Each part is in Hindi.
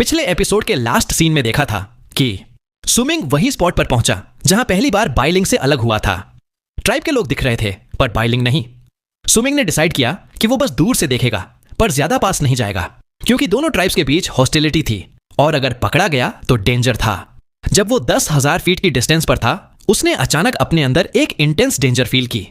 पिछले एपिसोड के लास्ट सीन में देखा था कि सुमिंग वही स्पॉट पर पहुंचा जहां पहली बार बाइलिंग से अलग हुआ था। ट्राइब के लोग दिख रहे थे पर बाइलिंग नहीं। सुमिंग ने डिसाइड किया कि वो बस दूर से देखेगा पर ज्यादा पास नहीं जाएगा, क्योंकि दोनों ट्राइब्स के बीच हॉस्टिलिटी थी और अगर पकड़ा गया तो डेंजर था। जब वो 10,000 फीट की डिस्टेंस पर था, उसने अचानक अपने अंदर एक इंटेंस डेंजर फील की।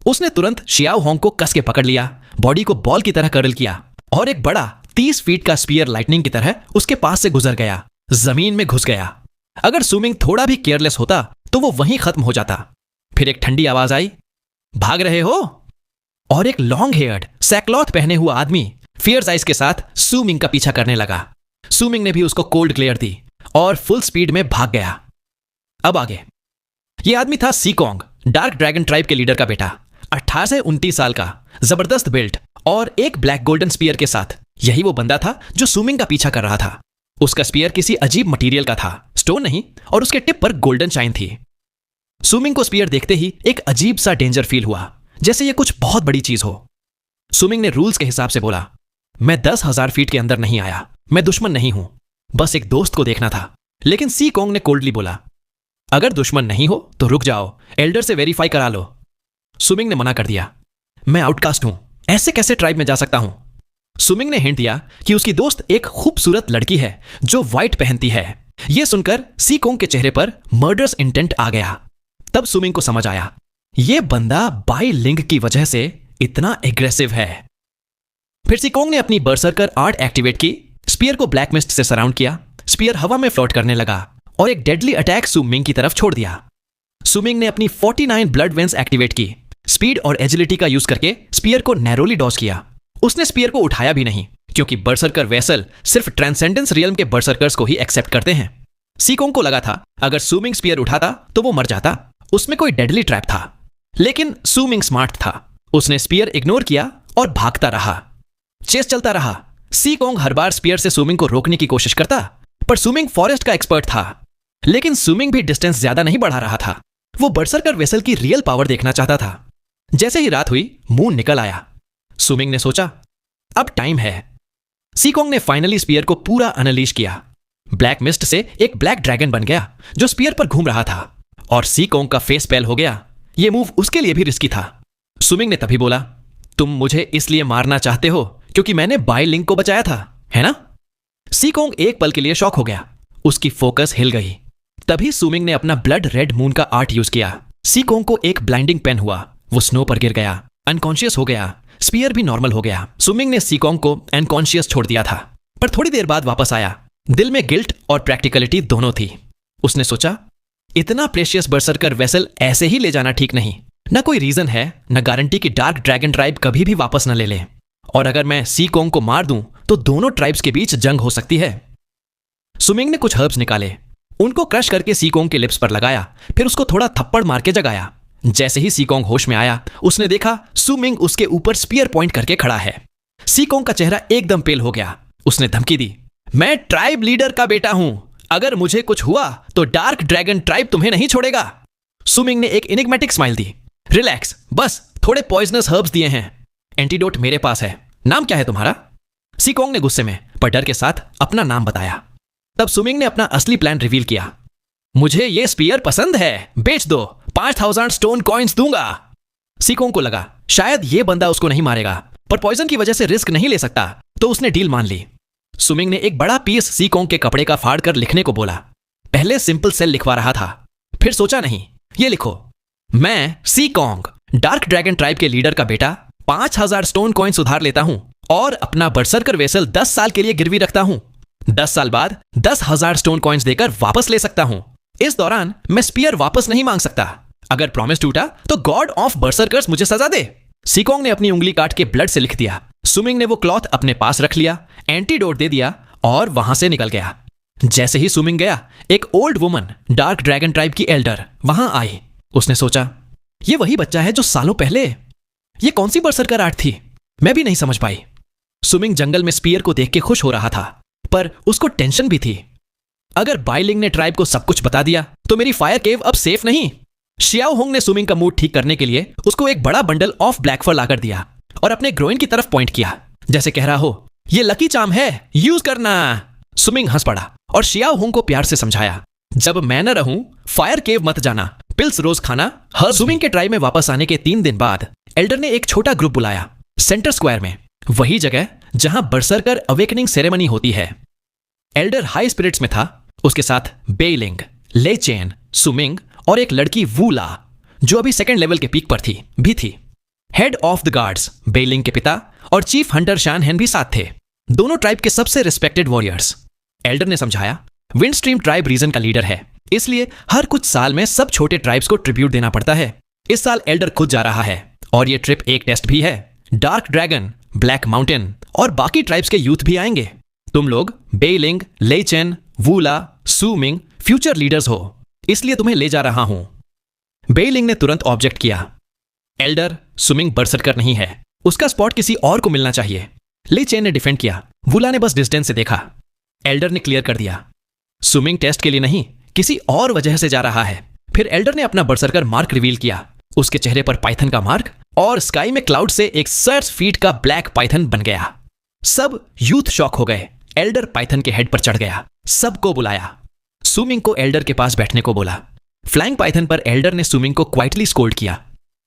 उसने तुरंत शियाओ होंग को कस के पकड़ लिया, बॉडी को बॉल की तरह कर्ल किया और एक बड़ा 30 फीट का स्पीयर लाइटनिंग की तरह उसके पास से गुजर गया, जमीन में घुस गया। अगर सुमिंग थोड़ा भी केयरलेस होता तो वो वहीं खत्म हो जाता। फिर एक ठंडी आवाज आई, भाग रहे हो? और एक लॉन्ग हेयर्ड सैकलॉथ पहने हुआ आदमी फियर्स आइज के साथ सुमिंग का पीछा करने लगा। सुमिंग ने भी उसको कोल्ड ग्लेयर दी और फुल स्पीड में भाग गया। अब आगे। यह आदमी था सीकोंग, डार्क ड्रैगन ट्राइब के लीडर का बेटा। 18 से 29 साल का, जबरदस्त बिल्ट और एक ब्लैक गोल्डन स्पीयर के साथ। यही वो बंदा था जो सुमिंग का पीछा कर रहा था। उसका स्पीयर किसी अजीब मटेरियल का था, स्टोन नहीं, और उसके टिप पर गोल्डन शाइन थी। सुमिंग को स्पीयर देखते ही एक अजीब सा डेंजर फील हुआ, जैसे ये कुछ बहुत बड़ी चीज हो। सुमिंग ने रूल्स के हिसाब से बोला, मैं 10,000 फीट के अंदर नहीं आया, मैं दुश्मन नहीं हूं, बस एक दोस्त को देखना था। लेकिन सीकोंग ने कोल्डली बोला, अगर दुश्मन नहीं हो तो रुक जाओ, एल्डर से वेरीफाई करा लो। सुमिंग ने मना कर दिया, मैं आउटकास्ट हूं, ऐसे कैसे ट्राइब में जा सकता हूं। सुमिंग ने हिंट दिया कि उसकी दोस्त एक खूबसूरत लड़की है जो व्हाइट पहनती है। यह सुनकर सीकोंग के चेहरे पर मर्डरस इंटेंट आ गया। तब सुमिंग को समझ आया, यह बंदा बाई लिंग की वजह से इतना एग्रेसिव है। फिर सीकोंग ने अपनी बर्सर्कर आर्ट एक्टिवेट की, स्पीयर को ब्लैक मिस्ट से सराउंड किया। स्पीयर हवा में फ्लोट करने लगा और एक डेडली अटैक सुमिंग की तरफ छोड़ दिया। सुमिंग ने अपनी 49 ब्लड वेंस एक्टिवेट की, स्पीड और एजिलिटी का यूज करके स्पीयर को नैरोली डॉज किया। उसने स्पीयर को उठाया भी नहीं, क्योंकि बर्सर्कर वेसल सिर्फ ट्रांसेंडेंस रियल्म के बर्सर्कर्स को ही एक्सेप्ट करते हैं। सीकोंग को लगा था अगर सुमिंग स्पीयर उठाता तो वो मर जाता, उसमें कोई डेडली ट्रैप था। लेकिन सुमिंग स्मार्ट था, उसने स्पीयर इग्नोर किया और भागता रहा। चेस चलता रहा। सीकोंग हर बार स्पीयर से सुमिंग को रोकने की कोशिश करता, पर सुमिंग फॉरेस्ट का एक्सपर्ट था। लेकिन सुमिंग भी डिस्टेंस ज्यादा नहीं बढ़ा रहा था, वो बर्सर्कर वेसल की रियल पावर देखना चाहता था। जैसे ही रात हुई, मून निकल आया। सुमिंग ने सोचा, अब टाइम है। सीकोंग ने फाइनली स्पीयर को पूरा अनलीश किया। ब्लैक मिस्ट से एक ब्लैक ड्रैगन बन गया जो स्पीयर पर घूम रहा था, और सीकोंग का फेस पेल हो गया। यह मूव उसके लिए भी रिस्की था। सुमिंग ने तभी बोला, तुम मुझे इसलिए मारना चाहते हो क्योंकि मैंने बाई लिंक को बचाया था, है ना? सीकोंग एक पल के लिए शॉक हो गया, उसकी फोकस हिल गई। तभी सुमिंग ने अपना ब्लड रेड मून का आर्ट यूज किया। सीकोंग को एक ब्लाइंडिंग पेन हुआ, वो स्नो पर गिर गया, अनकॉन्शियस हो गया। स्पीयर भी नॉर्मल हो गया। सुमिंग ने सीकोंग को अनकॉन्शियस छोड़ दिया था, पर थोड़ी देर बाद वापस आया। दिल में गिल्ट और प्रैक्टिकलिटी दोनों थी। उसने सोचा, इतना प्रेशियस बर्सर्कर वेसल ऐसे ही ले जाना ठीक नहीं। न कोई रीजन है, न गारंटी कि डार्क ड्रैगन ट्राइब कभी भी वापस न ले ले। और अगर मैं सीकोंग को मार दूं तो दोनों ट्राइब्स के बीच जंग हो सकती है। सुमिंग ने कुछ हर्ब्स निकाले, उनको क्रश करके सीकोंग के लिप्स पर लगाया, फिर उसको थोड़ा थप्पड़ मार के जगाया। जैसे ही सीकोंग होश में आया, उसने देखा सुमिंग उसके ऊपर स्पीयर पॉइंट करके खड़ा है। सीकोंग का चेहरा एकदम पेल हो गया। उसने धमकी दी, मैं ट्राइब लीडर का बेटा हूं, अगर मुझे कुछ हुआ तो डार्क ड्रैगन ट्राइब तुम्हें नहीं छोड़ेगा। सुमिंग ने एक एनिग्मेटिक स्माइल दी, रिलैक्स, बस थोड़े पॉइजनस हर्ब्स दिए हैं, एंटीडोट मेरे पास है। नाम क्या है तुम्हारा? सीकोंग ने गुस्से में पर डर के साथ अपना नाम बताया। तब सुमिंग ने अपना असली प्लान रिवील किया, मुझे ये स्पीयर पसंद है, बेच दो, 5,000 स्टोन कॉइन्स दूंगा। सीकोंग को लगा शायद ये बंदा उसको नहीं मारेगा, पर पॉइजन की वजह से रिस्क नहीं ले सकता, तो उसने डील मान ली। सुमिंग ने एक बड़ा पीस सीकोंग के कपड़े का फाड़ कर लिखने को बोला। पहले सिंपल सेल लिखवा रहा था, फिर सोचा नहीं, ये लिखो, मैं सीकोंग, डार्क ड्रैगन ट्राइब के लीडर का बेटा, 5,000 स्टोन कॉइन्स उधार लेता हूं और अपना बर्सर्कर वेसल 10 साल के लिए गिरवी रखता हूं। 10 साल बाद 10,000 स्टोन कॉइन्स देकर वापस ले सकता हूं। इस दौरान मैं स्पीयर वापस नहीं मांग सकता। अगर प्रॉमिस टूटा तो गॉड ऑफ बर्सर्कर्स मुझे सजा दे। सीकोंग ने अपनी उंगली काट के ब्लड से लिख दिया। सुमिंग ने वो क्लॉथ अपने पास रख लिया, एंटीडोट दे दिया और वहां से निकल गया। जैसे ही सुमिंग गया, एक old woman, dark dragon tribe की एल्डर, वहां आई। उसने सोचा, ये वही बच्चा है जो सालों पहले। ये कौन सी बर्सर्कर आर्ट थी? मैं भी नहीं समझ पाई। सुमिंग जंगल में स्पीयर को देख के खुश हो रहा था, पर उसको टेंशन भी थी। अगर बाइलिंग ने ट्राइब को सब कुछ बता दिया तो मेरी फायर केव अब सेफ नहीं। शियाओ होंग ने सुमिंग का मूड ठीक करने के लिए उसको एक बड़ा बंडल ऑफ ब्लैक फर लाकर दिया और अपने ग्रोइन की तरफ पॉइंट किया, जैसे कह रहा हो, ये लकी चार्म है, यूज करना। सुमिंग हंस पड़ा और शियाओ हुंग को प्यार से समझाया, जब मैं न रहूं फायर केव मत जाना, पिल्स रोज खाना हर। सुमिंग के ट्राइब में वापस आने के 3 दिन बाद एल्डर ने एक छोटा ग्रुप बुलाया सेंटर स्क्वायर में, वही जगह जहां बरसरकर अवेकनिंग सेरेमनी होती है। एल्डर हाई स्पिरिट्स में था, उसके साथ बेइलिंग, ले चेन, सुमिंग और एक लड़की वूला जो अभी 2nd लेवल के पीक पर भी थी। हेड ऑफ द गार्ड्स बेइलिंग के पिता और चीफ हंटर शानहेन भी साथ थे, दोनों ट्राइब के सबसे रिस्पेक्टेड वॉरियर्स। एल्डर ने समझाया, विंडस्ट्रीम ट्राइब रीजन का लीडर है, इसलिए हर कुछ साल में सब छोटे ट्राइब्स को ट्रिब्यूट देना पड़ता है। इस साल एल्डर खुद जा रहा है और ये ट्रिप एक टेस्ट भी है। डार्क ड्रैगन, ब्लैक माउंटेन और बाकी ट्राइब्स के यूथ भी आएंगे। तुम लोग बेइलिंग, लेचेन, वूला, सुमिंग फ्यूचर लीडर्स हो, इसलिए तुम्हें ले जा रहा हूं। बेइलिंग ने तुरंत ऑब्जेक्ट किया, एल्डर सुमिंग बरसरकर नहीं है, उसका स्पॉट किसी और को मिलना चाहिए। ले चेन ने डिफेंड किया, वूला ने बस डिस्टेंस से देखा। एल्डर ने क्लियर कर दिया, सुमिंग टेस्ट के लिए नहीं किसी और वजह से जा रहा है। फिर एल्डर ने अपना बरसरकर मार्क रिवील किया, उसके चेहरे पर पाइथन का मार्क और स्काई में क्लाउड से एक 60 फीट का ब्लैक पाइथन बन गया। सब यूथ शॉक हो गए। एल्डर पाइथन के हेड पर चढ़ गया, सबको बुलाया, सुमिंग को एल्डर के पास बैठने को बोला। फ्लाइंग पाइथन पर एल्डर ने सुमिंग को क्वाइटली स्कोल्ड किया,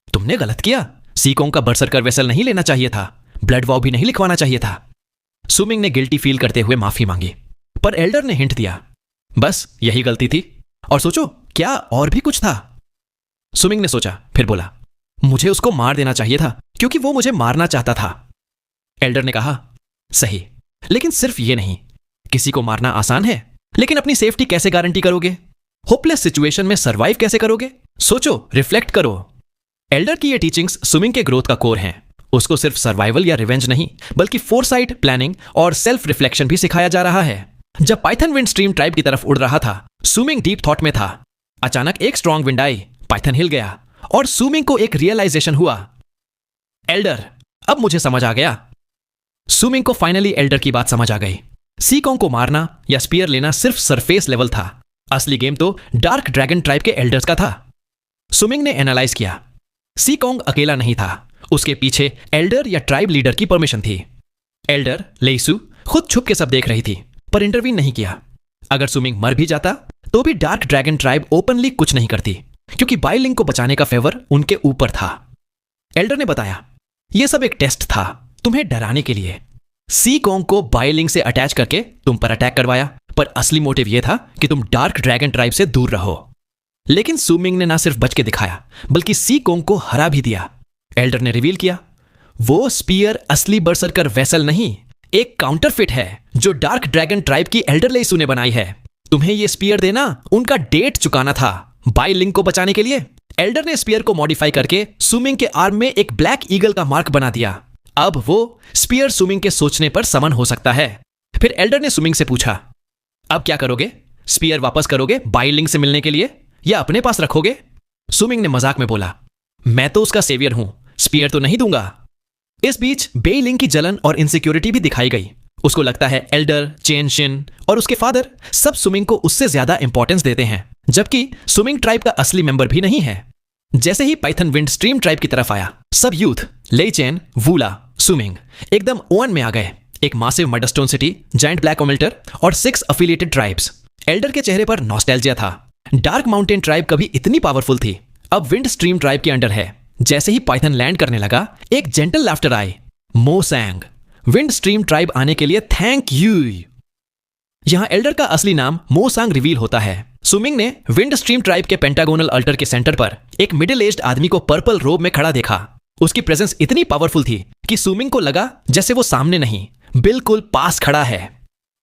तुमने गलत किया, सीकोंग का बरसरकर वेसल नहीं लेना चाहिए था, ब्लड वॉव भी नहीं लिखवाना चाहिए था। सुमिंग ने गिल्टी फील करते हुए माफी मांगी, पर एल्डर ने हिंट दिया, बस यही गलती थी, और सोचो क्या और भी कुछ था। सुमिंग ने सोचा, फिर बोला, मुझे उसको मार देना चाहिए था क्योंकि वो मुझे मारना चाहता था। एल्डर ने कहा, सही, लेकिन सिर्फ ये नहीं, किसी को मारना आसान है, लेकिन अपनी सेफ्टी कैसे गारंटी करोगे? होपलेस सिचुएशन में सरवाइव कैसे करोगे? सोचो, रिफ्लेक्ट करो। एल्डर की ये टीचिंग्स सुमिंग के ग्रोथ का कोर हैं। उसको सिर्फ सर्वाइवल या रिवेंज नहीं, बल्कि फोरसाइट, प्लानिंग और सेल्फ रिफ्लेक्शन भी सिखाया जा रहा है। जब पाइथन विंड स्ट्रीम ट्राइब की तरफ उड़ रहा था, सुमिंग डीप थॉट में था। अचानक एक स्ट्रॉन्ग विंड आई, पाइथन हिल गया और सुमिंग को एक रियलाइजेशन हुआ, एल्डर, अब मुझे समझ आ गया। सुमिंग को फाइनली एल्डर की बात समझ आ गई। सीकोंग को मारना या स्पीयर लेना सिर्फ सरफेस लेवल था, असली गेम तो डार्क ड्रैगन ट्राइब के एल्डर्स का था। सुमिंग ने एनालाइज किया, सीकोंग अकेला नहीं था, उसके पीछे एल्डर या ट्राइब लीडर की परमिशन थी। एल्डर लेइसु खुद छुप के सब देख रही थी, पर इंटरवीन नहीं किया। अगर सुमिंग मर भी जाता तो भी डार्क ड्रैगन ट्राइब ओपनली कुछ नहीं करती, क्योंकि बाइलिंग को बचाने का फेवर उनके ऊपर था। एल्डर ने बताया, यह सब एक टेस्ट था, तुम्हें डराने के लिए। सीकोंग को बाइलिंग से अटैच करके तुम पर अटैक करवाया, पर असली मोटिव यह था कि तुम डार्क ड्रैगन ट्राइब से दूर रहो। लेकिन सुमिंग ने ना सिर्फ बच के दिखाया, बल्कि सीकोंग को हरा भी दिया। एल्डर ने रिवील किया, वो स्पीयर असली बरसरकर वेसल नहीं, एक काउंटरफिट है जो डार्क ड्रैगन ट्राइब की एल्डर लेइसु ने बनाई है। तुम्हें ये स्पीयर देना उनका डेट चुकाना था बाइलिंग को बचाने के लिए। एल्डर ने स्पीयर को मॉडिफाई करके सुमिंग के आर्म में एक ब्लैक ईगल का मार्क बना दिया। अब वो स्पीयर सुमिंग के सोचने पर समन हो सकता है। फिर एल्डर ने सुमिंग से पूछा, अब क्या करोगे? स्पीयर वापस करोगे बाइलिंग से मिलने के लिए या अपने पास रखोगे? सुमिंग ने मजाक में बोला, मैं तो उसका सेवियर हूं, स्पीयर तो नहीं दूंगा। इस बीच बेइलिंग की जलन और इनसिक्योरिटी भी दिखाई गई। उसको लगता है एल्डर, चेन शिन और उसके फादर सब सुमिंग को उससे ज्यादा इंपॉर्टेंस देते हैं, जबकि सुमिंग ट्राइब का असली मेंबर भी नहीं है। जैसे ही पाइथन विंड स्ट्रीम ट्राइब की तरफ आया, सब यूथ लेइचेन, वूला, सुमिंग एकदम ओवन में आ गए। एक massive mudstone city, giant black ओमिल्टर और 6 अफिलिएटेड ट्राइब्स। एल्डर के चेहरे पर नॉस्टैल्जिया था। डार्क माउंटेन ट्राइब कभी इतनी पावरफुल थी, अब विंड स्ट्रीम ट्राइब के अंडर है। जैसे ही पाइथन लैंड करने लगा, एक जेंटल लाफ्टर आई। मोसैंग, विंड स्ट्रीम ट्राइब आने के लिए थैंक यू। यहां एल्डर का असली नाम मोसांग रिवील होता है। सुमिंग ने विंड स्ट्रीम ट्राइब के पेंटागोनल अल्टर के सेंटर पर एक मिडिल एज्ड आदमी को पर्पल रोब में खड़ा देखा। उसकी प्रेजेंस इतनी पावरफुल थी कि सुमिंग को लगा जैसे वो सामने नहीं, बिल्कुल पास खड़ा है।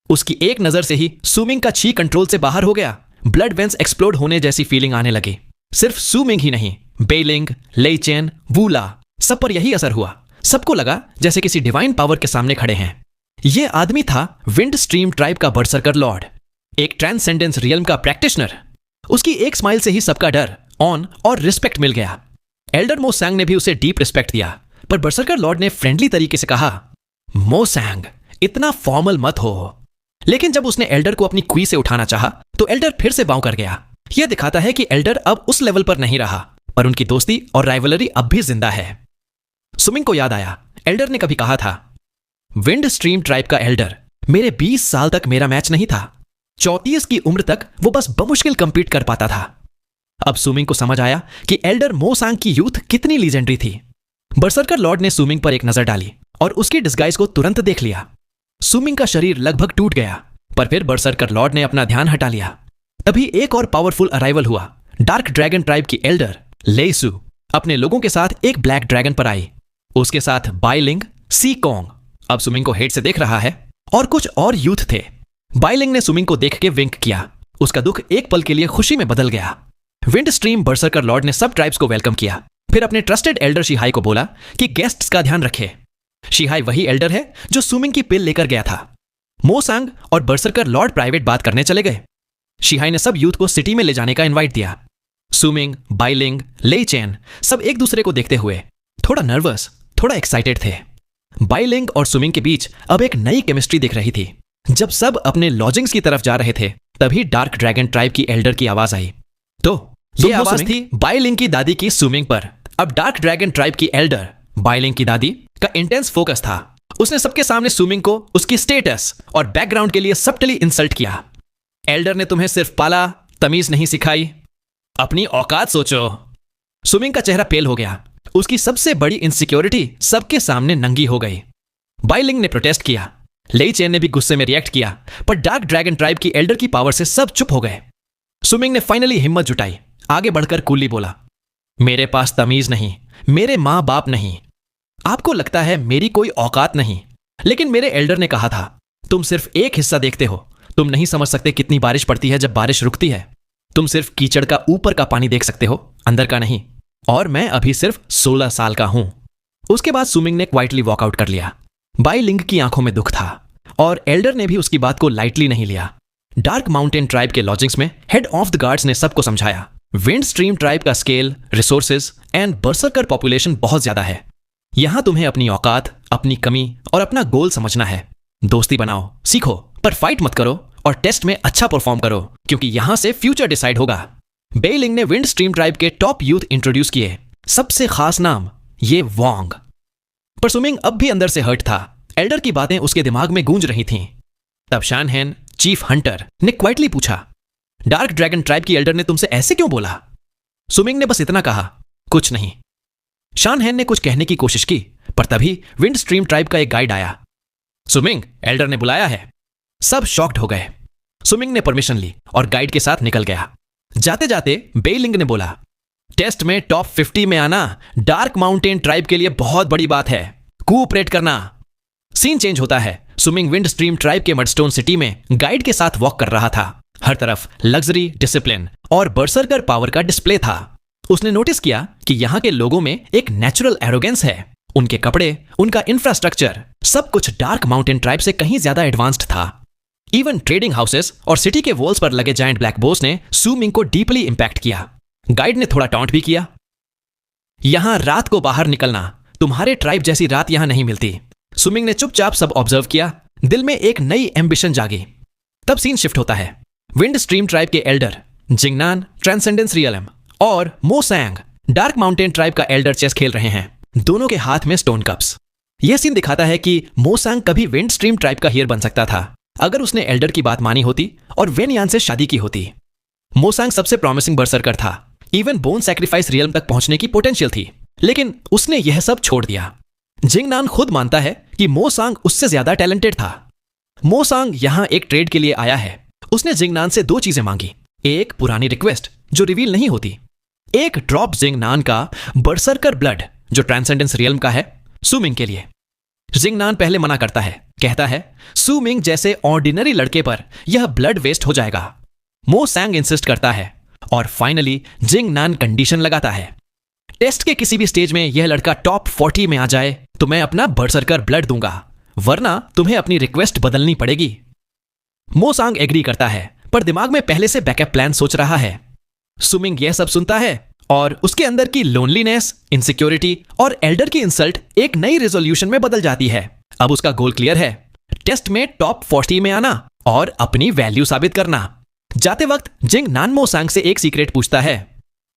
उसकी एक नजर से ही सुमिंग का छी कंट्रोल से बाहर हो गया। ब्लड वेंस एक्सप्लोड होने जैसी फीलिंग आने लगी। सिर्फ सुमिंग ही नहीं, बेइलिंग, लेइचेन, वूला, सब पर यही असर हुआ। सबको लगा जैसे किसी डिवाइन पावर के सामने खड़े हैं। यह आदमी था विंड स्ट्रीम ट्राइब का बर्सरकर लॉर्ड, एक ट्रांसेंडेंस रियल्म का प्रैक्टिशनर। उसकी एक स्माइल से ही सबका डर, ऑन और रिस्पेक्ट मिल गया। एल्डर मोसैंग ने भी उसे डीप रिस्पेक्ट दिया, पर बर्सरकर लॉर्ड ने फ्रेंडली तरीके से कहा, मोसैंग, इतना फॉर्मल मत हो। लेकिन जब उसने एल्डर को अपनी क्वी से उठाना चाहा, तो एल्डर फिर से बाउं कर गया। यह दिखाता है कि एल्डर अब उस लेवल पर नहीं रहा, पर उनकी दोस्ती और राइवलरी अब भी जिंदा है। सुमिंग को याद आया, एल्डर ने कभी कहा था, विंड स्ट्रीम ट्राइब का एल्डर मेरे 20 साल तक मेरा मैच नहीं था। 34 की उम्र तक वो बस बमुश्किल कंपीट कर पाता था। अब सुमिंग को समझ आया कि एल्डर मो सांग की यूथ कितनी लीजेंडरी थी। बरसरकर लॉर्ड ने सुमिंग पर एक नजर डाली और उसकी डिस्गाइज को तुरंत देख लिया। सुमिंग का शरीर लगभग टूट गया, पर फिर बरसरकर लॉर्ड ने अपना ध्यान हटा लिया। तभी एक और पावरफुल अराइवल हुआ। डार्क ड्रैगन ट्राइब की एल्डर लेसु अपने लोगों के साथ एक ब्लैक ड्रैगन पर आई। उसके साथ बाइलिंग, सी कोंग अब सुमिंग को हेड से देख रहा है, और कुछ और यूथ थे। बाइलिंग ने सुमिंग को देख के विंक किया। उसका दुख एक पल के लिए खुशी में बदल गया। विंड स्ट्रीम बरसरकर लॉर्ड ने सब ट्राइब्स को वेलकम किया। फिर अपने ट्रस्टेड एल्डर शिहाई को बोला कि गेस्ट्स का ध्यान रखे। शिहाई वही एल्डर है जो सुमिंग की पिल लेकर गया था। मो सांग और बरसरकर लॉर्ड प्राइवेट बात करने चले गए। शिहाई ने सब यूथ को सिटी में ले जाने का इनवाइट दिया। सुमिंग, बाइलिंग, लेई चैन सब एक दूसरे को देखते हुए थोड़ा नर्वस, थोड़ा एक्साइटेड थे। बाइलिंग और सुमिंग के बीच अब एक नई केमिस्ट्री दिख रही थी। जब सब अपने लॉजिंग्स की तरफ जा रहे थे, तभी डार्क ड्रैगन ट्राइब की एल्डर की आवाज आई। तो ये आवाज थी बाइलिंग की दादी की सुमिंग पर। अब डार्क ड्रैगन ट्राइब की एल्डर बाइलिंग की दादी का इंटेंस फोकस था। उसने सबके सामने सुमिंग को उसकी स्टेटस और बैकग्राउंड के लिए सबटली इंसल्ट किया। एल्डर ने तुम्हें सिर्फ पाला, तमीज नहीं सिखाई। अपनी औकात सोचो। सुमिंग का चेहरा पेल हो गया। उसकी सबसे बड़ी इनसिक्योरिटी सबके सामने नंगी हो गई। बाइलिंग ने प्रोटेस्ट किया। लेई चेन ने भी गुस्से में रिएक्ट किया, पर डार्क ड्रैगन ट्राइब की एल्डर की पावर से सब चुप हो गए। सुमिंग ने फाइनली हिम्मत जुटाई। आगे बढ़कर कूली बोला, मेरे पास तमीज नहीं, मेरे मां बाप नहीं। आपको लगता है मेरी कोई औकात नहीं, लेकिन मेरे एल्डर ने कहा था तुम सिर्फ एक हिस्सा देखते हो। तुम नहीं समझ सकते कितनी बारिश पड़ती है जब बारिश रुकती है। तुम सिर्फ कीचड़ का ऊपर का पानी देख सकते हो, अंदर का नहीं। और मैं अभी सिर्फ 16 साल का हूं। उसके बाद सुमिंग ने क्वाइटली वॉकआउट कर लिया। बाइलिंग की आंखों में दुख था, और एल्डर ने भी उसकी बात को लाइटली नहीं लिया। डार्क माउंटेन ट्राइब के लॉजिंग्स में हेड ऑफ द गार्ड्स ने सबको समझाया, विंड स्ट्रीम ट्राइब का स्केल, रिसोर्सेज एंड बरसरकर पॉपुलेशन बहुत ज्यादा है। यहां तुम्हें अपनी औकात, अपनी कमी और अपना गोल समझना है। दोस्ती बनाओ, सीखो, पर फाइट मत करो, और टेस्ट में अच्छा परफॉर्म करो, क्योंकि यहां से फ्यूचर डिसाइड होगा। बेइलिंग ने विंड स्ट्रीम ट्राइब के टॉप यूथ इंट्रोड्यूस किए। सबसे खास नाम ये वोंग। पर सुमिंग अब भी अंदर से हर्ट था। एल्डर की बातें उसके दिमाग में गूंज रही थीं। तब शानहेन, चीफ हंटर, ने क्वाइटली पूछा, डार्क ड्रैगन ट्राइब की एल्डर ने तुमसे ऐसे क्यों बोला? सुमिंग ने बस इतना कहा, कुछ नहीं। शानहेन ने कुछ कहने की कोशिश की, पर तभी विंड स्ट्रीम ट्राइब का एक गाइड आया। सुमिंग, एल्डर ने बुलाया है। सब शॉक्ड हो गए। सुमिंग ने परमिशन ली और गाइड के साथ निकल गया। जाते जाते बेइलिंग ने बोला, टेस्ट में टॉप 50 में आना डार्क माउंटेन ट्राइब के लिए बहुत बड़ी बात है। कोऑपरेट करना। सीन चेंज होता है। सुमिंग विंड स्ट्रीम ट्राइब के मडस्टोन सिटी में गाइड के साथ वॉक कर रहा था। हर तरफ लग्जरी, डिसिप्लिन और बरसरकर पावर का डिस्प्ले था। उसने नोटिस किया कि यहां के लोगों में एक नेचुरल एरोगेंस है। उनके कपड़े, उनका इंफ्रास्ट्रक्चर, सब कुछ डार्क माउंटेन ट्राइब से कहीं ज्यादा एडवांस्ड था। इवन ट्रेडिंग हाउसेस और सिटी के वॉल्स पर लगे जायंट ब्लैक बोर्ड्स ने सुमिंग को डीपली इंपैक्ट किया। गाइड ने थोड़ा टॉन्ट भी किया, यहां रात को बाहर निकलना, तुम्हारे ट्राइब जैसी रात यहां नहीं मिलती। सुमिंग ने चुपचाप सब ऑब्जर्व किया। दिल में एक नई एम्बिशन जागी। तब सीन शिफ्ट होता है। विंड स्ट्रीम ट्राइब के एल्डर जिंगनान, ट्रांसेंडेंस रियलम, और मो सांग, डार्क माउंटेन ट्राइब का एल्डर, चेस खेल रहे हैं। दोनों के हाथ में स्टोन कप्स। यह सीन दिखाता है कि मो सांग कभी विंड स्ट्रीम ट्राइब का हीर बन सकता था, अगर उसने एल्डर की बात मानी होती और वेनयान से शादी की होती। मो सांग सबसे प्रॉमिसिंग बरसरकर था। इवन बोन सैक्रिफाइस रियल्म तक पहुंचने की पोटेंशियल थी, लेकिन उसने यह सब छोड़ दिया। जिंगनान खुद मानता है कि मो सांग उससे ज्यादा टैलेंटेड था। मो सांग यहां एक ट्रेड के लिए आया है। उसने जिंगनान से 2 चीजें मांगी। एक पुरानी रिक्वेस्ट जो रिवील नहीं होती, एक ड्रॉप जिंगनान का बरसरकर ब्लड जो ट्रांसेंडेंस रियल्म का है, सुमिंग के लिए। जिंगनान पहले मना करता है, कहता है सुमिंग जैसे ऑर्डिनरी लड़के पर यह ब्लड वेस्ट हो जाएगा। मो सांग इंसिस्ट करता है, और फाइनली जिंगनान कंडीशन लगाता है, टेस्ट के किसी भी स्टेज में यह लड़का टॉप 40 में आ जाए तो मैं अपना बरसरकर ब्लड दूंगा, वरना तुम्हें अपनी रिक्वेस्ट बदलनी पड़ेगी। मो सांग एग्री करता है, पर दिमाग में पहले से बैकअप प्लान सोच रहा है। सुमिंग यह सब सुनता है, और उसके अंदर की लोनलीनेस, इनसिक्योरिटी और एल्डर की इंसल्ट एक नई रेजोल्यूशन में बदल जाती है। अब उसका गोल क्लियर है, टेस्ट में टॉप 40 में आना और अपनी वैल्यू साबित करना। जाते वक्त जिंगनान मो सांग से एक सीक्रेट पूछता है,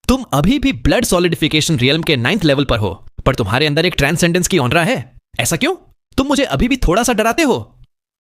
तुम अभी भी ब्लड सॉलिडिफिकेशन रियल्म के 9th लेवल पर हो, पर तुम्हारे अंदर एक ट्रांसेंडेंस की ऑनरा है। ऐसा क्यों? तुम मुझे अभी भी थोड़ा सा डराते हो।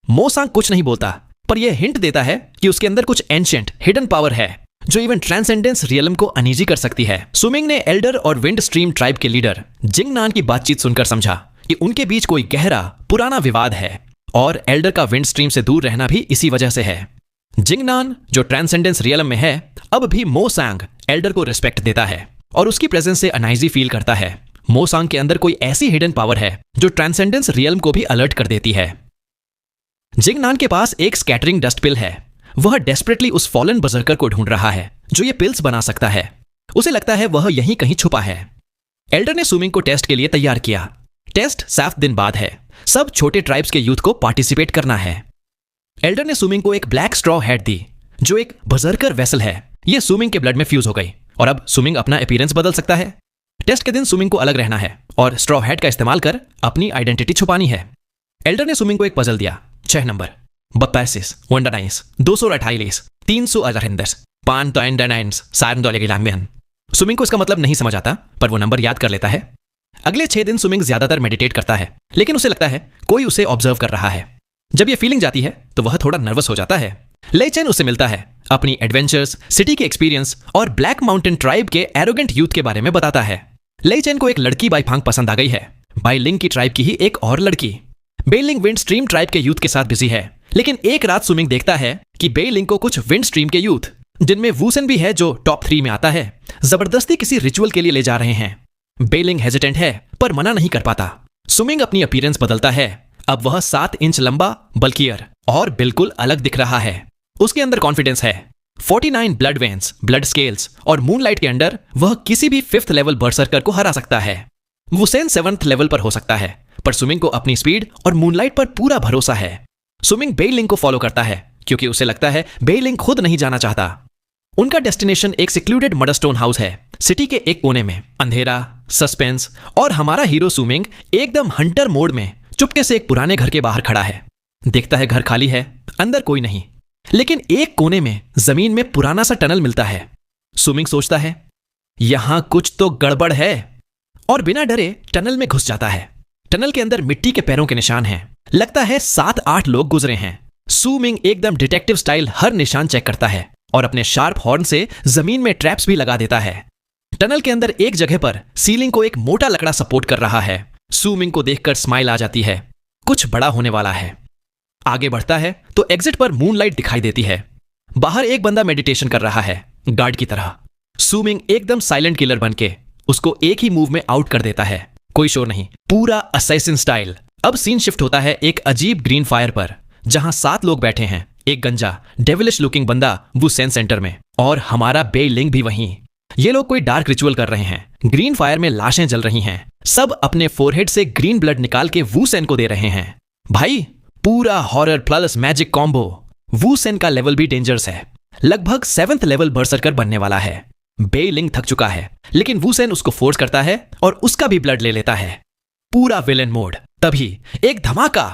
मोसांग कुछ नहीं बोलता, पर यह हिंट देता है कि उसके अंदर कुछ एंशिएंट हिडन पावर है जो इवन ट्रांसेंडेंस रियलम को अनईजी कर सकती है। सुमिंग ने एल्डर और विंड स्ट्रीम ट्राइब के लीडर जिंगनान की बातचीत सुनकर समझा कि उनके बीच कोई गहरा पुराना विवाद है और एल्डर का विंड स्ट्रीम से दूर रहना भी इसी वजह से है। जिंगनान, जो ट्रांसेंडेंस रियलम में है, अब भी मोसांग एल्डर को रिस्पेक्ट देता है और उसकी प्रेजेंस से अनईजी फील करता है। मोसांग के अंदर कोई ऐसी हिडन पावर है जो ट्रांसेंडेंस रियलम को भी अलर्ट कर देती है। जिंगनान के पास एक स्कैटरिंग डस्ट पिल है। वह डेस्परेटली उस फॉलन बजर्कर को ढूंढ रहा है जो ये पिल्स बना सकता है। उसे लगता है वह यहीं कहीं छुपा है। एल्डर ने सुमिंग को टेस्ट के लिए तैयार किया। टेस्ट 7 दिन बाद है। सब छोटे ट्राइब्स के यूथ को पार्टिसिपेट करना है। एल्डर ने सुमिंग को एक ब्लैक स्ट्रॉ हैट दी जो एक बजर्कर वेसल है। यह सुमिंग के ब्लड में फ्यूज हो गई और अब सुमिंग अपना अपीयरेंस बदल सकता है। टेस्ट के दिन सुमिंग को अलग रहना है और स्ट्रॉ हैट का इस्तेमाल कर अपनी आइडेंटिटी छुपानी है। एल्डर ने सुमिंग को एक पजल दिया। 6 नंबर, 42, 129, 228, 300, 599, 4 सुमिंग को इसका मतलब नहीं समझ आता, पर वो नंबर याद कर लेता है। अगले 6 दिन सुमिंग ज्यादातर मेडिटेट करता है, लेकिन उसे लगता है कोई उसे ऑब्जर्व कर रहा है। जब ये फीलिंग जाती है तो वह थोड़ा नर्वस हो जाता है। ले चेन उसे मिलता है, अपनी एडवेंचर्स, सिटी के एक्सपीरियंस और ब्लैक माउंटेन ट्राइब के एरोगेंट यूथ के बारे में बताता है। ले चेन को एक लड़की बाईफांग पसंद आ गई है, बाईलिंग की ट्राइब की ही एक और लड़की। बेलिंग विंड स्ट्रीम ट्राइब के यूथ के साथ बिजी है, लेकिन एक रात सुमिंग देखता है कि बेलिंग को कुछ विंड स्ट्रीम के यूथ, जिनमें वूसन भी है जो टॉप 3 में आता है, जबरदस्ती किसी रिचुअल के लिए ले जा रहे हैं। बेलिंग हेजिटेंट है पर मना नहीं कर पाता। सुमिंग अपनी अपीयरेंस बदलता है। अब वह 7 इंच लंबा, बल्कियर और बिल्कुल अलग दिख रहा है। उसके अंदर कॉन्फिडेंस है। 49 ब्लड वेन्स, ब्लड स्केल्स और मूनलाइट के अंडर वह किसी भी 5th लेवल बर्सर्कर को हरा सकता है। वुसेन 7th लेवल पर हो सकता है, पर सुमिंग को अपनी स्पीड और मूनलाइट पर पूरा भरोसा है। सुमिंग बेलिंग को फॉलो करता है क्योंकि उसे लगता है बेलिंग खुद नहीं जाना चाहता। उनका डेस्टिनेशन एक सिक्लूडेड मडस्टोन हाउस है, सिटी के एक कोने में। अंधेरा, सस्पेंस और हमारा हीरो सुमिंग एकदम हंटर मोड में चुपके से एक पुराने घर के बाहर खड़ा है। देखता है घर खाली है, अंदर कोई नहीं, लेकिन एक कोने में जमीन में पुराना सा टनल मिलता है। सुमिंग सोचता है यहां कुछ तो गड़बड़ है और बिना डरे टनल में घुस जाता है। टनल के अंदर मिट्टी के पैरों के निशान हैं। लगता है 7-8 लोग गुजरे हैं। सुमिंग एकदम डिटेक्टिव स्टाइल हर निशान चेक करता है और अपने शार्प हॉर्न से जमीन में ट्रैप्स भी लगा देता है। टनल के अंदर एक जगह पर सीलिंग को एक मोटा लकड़ा सपोर्ट कर रहा है। सुमिंग को देखकर स्माइल आ जाती है, कुछ बड़ा होने वाला है। आगे बढ़ता है तो एग्जिट पर मूनलाइट दिखाई देती है। बाहर एक बंदा मेडिटेशन कर रहा है, गार्ड की तरह। सुमिंग एकदम साइलेंट किलर बनके उसको एक ही मूव में आउट कर देता है। कोई शोर नहीं, पूरा असैसिन स्टाइल। अब सीन शिफ्ट होता है एक अजीब ग्रीन फायर पर, जहां 7 लोग बैठे हैं। एक गंजा डेविलिश लुकिंग बंदा वुसेन सेंटर में और हमारा बेलिंग भी वहीं। ये लोग कोई डार्क रिचुअल कर रहे हैं। ग्रीन फायर में लाशें जल रही हैं। सब अपने फोरहेड से ग्रीन ब्लड निकाल के वुसेन को दे रहे हैं। भाई, पूरा हॉरर प्लस मैजिक कॉम्बो। वुसेन का लेवल भी डेंजरस है, लगभग 7th लेवल बर्सर्कर बनने वाला है। बेलिंग थक चुका है, लेकिन वुसेन उसको फोर्स करता है और उसका भी ब्लड ले लेता है। पूरा विलेन मोड। तभी एक धमाका,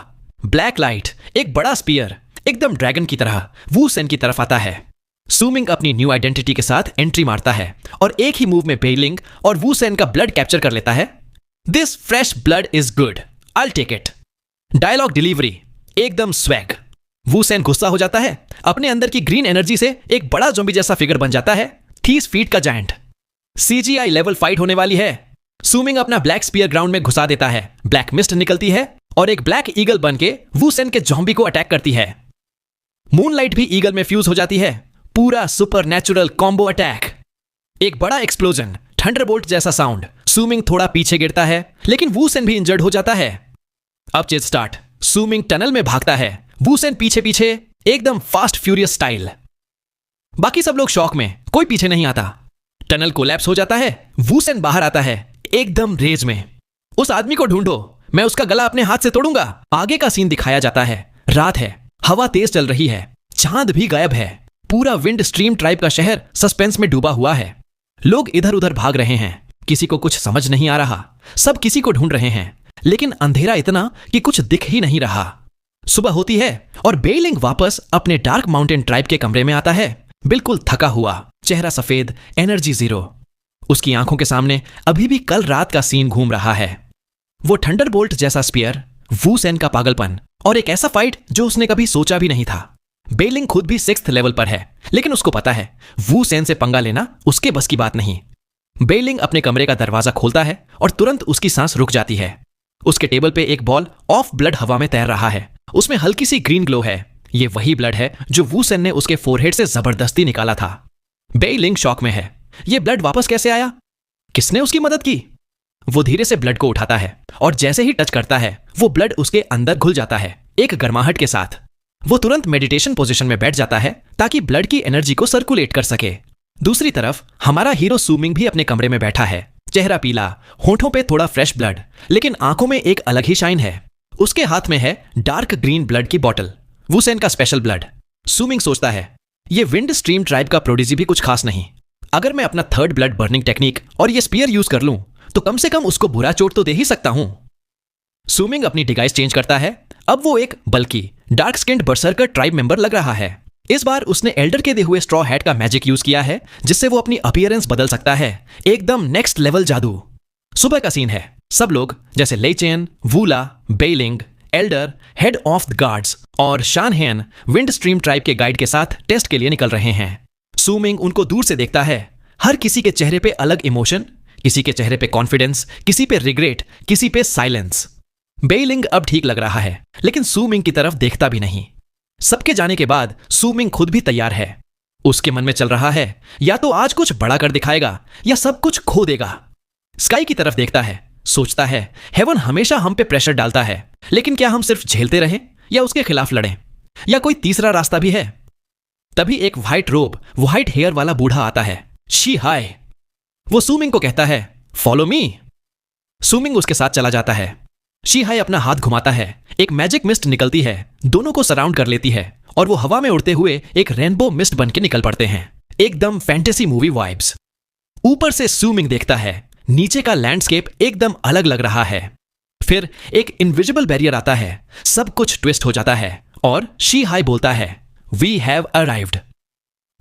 ब्लैक लाइट, एक बड़ा स्पीयर एकदम ड्रैगन की तरह वुसेन की तरफ आता है। सुमिंग अपनी न्यू आइडेंटिटी के साथ एंट्री मारता है और एक ही मूव में बेलिंग और वुसेन का ब्लड कैप्चर कर लेता है। This fresh blood is good, I take it. Dialogue delivery एकदम स्वैग। वुसेन गुस्सा हो जाता है। अपने अंदर की ग्रीन एनर्जी से एक बड़ा ज़ॉम्बी जैसा फिगर बन जाता है, 30 फीट का जायंट। CGI लेवल फाइट होने वाली है। सुमिंग अपना ब्लैक स्पीयर ग्राउंड में घुसा देता है। ब्लैक मिस्ट निकलती है और एक ब्लैक ईगल बन के वुसेन के ज़ॉम्बी को अटैक करती है। मूनलाइट भी ईगल में फ्यूज हो जाती है। पूरा सुपर नेचुरल कॉम्बो अटैक। एक बड़ा एक्सप्लोजन, थंडरबोल्ट जैसा साउंड। सुमिंग थोड़ा पीछे गिरता है, लेकिन वुसेन भी इंजर्ड हो जाता है। अब चेज स्टार्ट। सुमिंग टनल में भागता है, वुसेन पीछे पीछे, एकदम फास्ट फ्यूरियस स्टाइल। बाकी सब लोग शॉक में, कोई पीछे नहीं आता। टनल कोलैप्स हो जाता है। वुसेन बाहर आता है एकदम रेज में। उस आदमी को ढूंढो, मैं उसका गला अपने हाथ से तोड़ूंगा। आगे का सीन दिखाया जाता है। रात है, हवा तेज चल रही है, चांद भी गायब है। पूरा विंड स्ट्रीम ट्राइब का शहर सस्पेंस में डूबा हुआ है। लोग इधर उधर भाग रहे हैं, किसी को कुछ समझ नहीं आ रहा। सब किसी को ढूंढ रहे हैं, लेकिन अंधेरा इतना कि कुछ दिख ही नहीं रहा। सुबह होती है और बेलिंग वापस अपने डार्क माउंटेन ट्राइब के कमरे में आता है, बिल्कुल थका हुआ, चेहरा सफेद, एनर्जी 0। उसकी आंखों के सामने अभी भी कल रात का सीन घूम रहा है। वो थंडरबोल्ट जैसा स्पीयर, वुसेन का पागलपन और एक ऐसा फाइट जो उसने कभी सोचा भी नहीं था। बेइलिंग खुद भी 6th लेवल पर है, लेकिन उसको पता है वू सेन से पंगा लेना उसके बस की बात नहीं। बेइलिंग अपने कमरे का दरवाजा खोलता है और तुरंत उसकी सांस रुक जाती है। उसके टेबल पे एक बॉल ऑफ ब्लड हवा में तैर रहा है। उसमें हल्की सी ग्रीन ग्लो है। ये वही ब्लड है जो वू सेन ने उसके फोरहेड से जबरदस्ती निकाला था। बेइलिंग शॉक में है। ये ब्लड वापस कैसे आया? किसने उसकी मदद की? वो धीरे से ब्लड को उठाता है और जैसे ही टच करता है वो ब्लड उसके अंदर घुल जाता है, एक गर्माहट के साथ। वो तुरंत मेडिटेशन पोजीशन में बैठ जाता है ताकि ब्लड की एनर्जी को सर्कुलेट कर सके। दूसरी तरफ हमारा हीरो सुमिंग भी अपने कमरे में बैठा है। चेहरा पीला, होठों पे थोड़ा फ्रेश ब्लड, लेकिन आंखों में एक अलग ही शाइन है। उसके हाथ में है डार्क ग्रीन ब्लड की बॉटल, वू सेन का स्पेशल ब्लड। सुमिंग सोचता है ये विंड स्ट्रीम ट्राइब का प्रोडिजी भी कुछ खास नहीं। अगर मैं अपना 3rd ब्लड बर्निंग टेक्निक और ये स्पीयर यूज कर लूं तो कम से कम उसको बुरा चोट तो दे ही सकता हूं। सुमिंग अपनी डिगाइस चेंज करता है। अब वो एक बल्कि डार्क स्किन्ड बर्सर्कर ट्राइब मेंबर लग रहा है। इस बार उसने एल्डर के दिए हुए स्ट्रॉ हैट का मैजिक यूज किया है जिससे वो अपनी अपीयरेंस बदल सकता है। एकदम नेक्स्ट लेवल जादू। सुबह का सीन है। सब लोग जैसे Lechen, Woola, Beiling, elder, head of the guards और शानहेन विंड स्ट्रीम ट्राइब के गाइड के साथ टेस्ट के लिए निकल रहे हैं। सुमिंग उनको दूर से देखता है। हर किसी के चेहरे पे अलग इमोशन, किसी के चेहरे पे कॉन्फिडेंस, किसी पे रिग्रेट, किसी पे साइलेंस। बेइलिंग अब ठीक लग रहा है, लेकिन सुमिंग की तरफ देखता भी नहीं। सबके जाने के बाद सुमिंग खुद भी तैयार है। उसके मन में चल रहा है या तो आज कुछ बड़ा कर दिखाएगा या सब कुछ खो देगा। स्काई की तरफ देखता है, सोचता है हेवन हमेशा हम पे प्रेशर डालता है, लेकिन क्या हम सिर्फ झेलते रहें या उसके खिलाफ लड़ें, या कोई तीसरा रास्ता भी है? तभी एक व्हाइट रोब, व्हाइट हेयर वाला बूढ़ा आता है। शी हाय। वो सुमिंग को कहता है फॉलो मी। सुमिंग उसके साथ चला जाता है। शी हाय अपना हाथ घुमाता है। एक मैजिक मिस्ट निकलती है, दोनों को सराउंड कर लेती है और वो हवा में उड़ते हुए एक रेनबो मिस्ट बन के निकल पड़ते हैं। एकदम फैंटेसी मूवी वाइब्स। ऊपर से सुमिंग देखता है, नीचे का लैंडस्केप एकदम अलग लग रहा है। फिर एक इनविजिबल बैरियर आता है, सब कुछ ट्विस्ट हो जाता है और शी हाय बोलता है वी हैव अराइव्ड।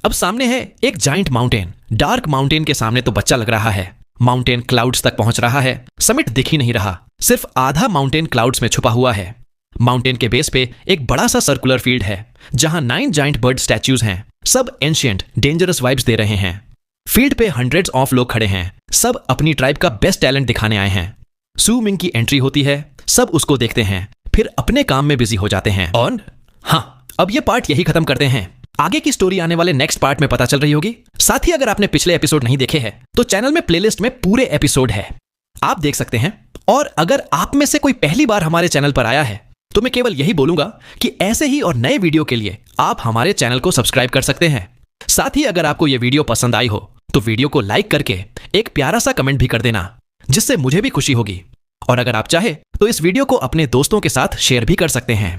अब सामने है एक जाइंट माउंटेन। डार्क माउंटेन के सामने तो बच्चा लग रहा है। माउंटेन क्लाउड्स तक पहुंच रहा है। समिट दिख ही नहीं रहा, सिर्फ आधा माउंटेन क्लाउड्स में छुपा हुआ है। माउंटेन के बेस पे एक बड़ा सा सर्कुलर फील्ड है जहां 9 जाइंट बर्ड स्टैच्यूज हैं। सब एंशिएंट डेंजरस वाइब्स दे रहे हैं। फील्ड पे hundreds ऑफ लोग खड़े हैं, सब अपनी ट्राइब का बेस्ट टैलेंट दिखाने आए हैं। सुमिंग की एंट्री होती है, सब उसको देखते हैं, फिर अपने काम में बिजी हो जाते हैं। और हाँ, अब ये पार्ट यही खत्म करते हैं। आगे की स्टोरी आने वाले नेक्स्ट पार्ट में पता चल रही होगी। साथ ही अगर आपने पिछले एपिसोड नहीं देखे हैं तो चैनल में प्लेलिस्ट में पूरे एपिसोड है, आप देख सकते हैं। और अगर आप में से कोई पहली बार हमारे चैनल पर आया है तो मैं केवल यही बोलूंगा कि ऐसे ही और नए वीडियो के लिए आप हमारे चैनल को सब्सक्राइब कर सकते हैं। साथ ही अगर आपको यह वीडियो पसंद आई हो तो वीडियो को लाइक करके एक प्यारा सा कमेंट भी कर देना, जिससे मुझे भी खुशी होगी। और अगर आप चाहे तो इस वीडियो को अपने दोस्तों के साथ शेयर भी कर सकते हैं।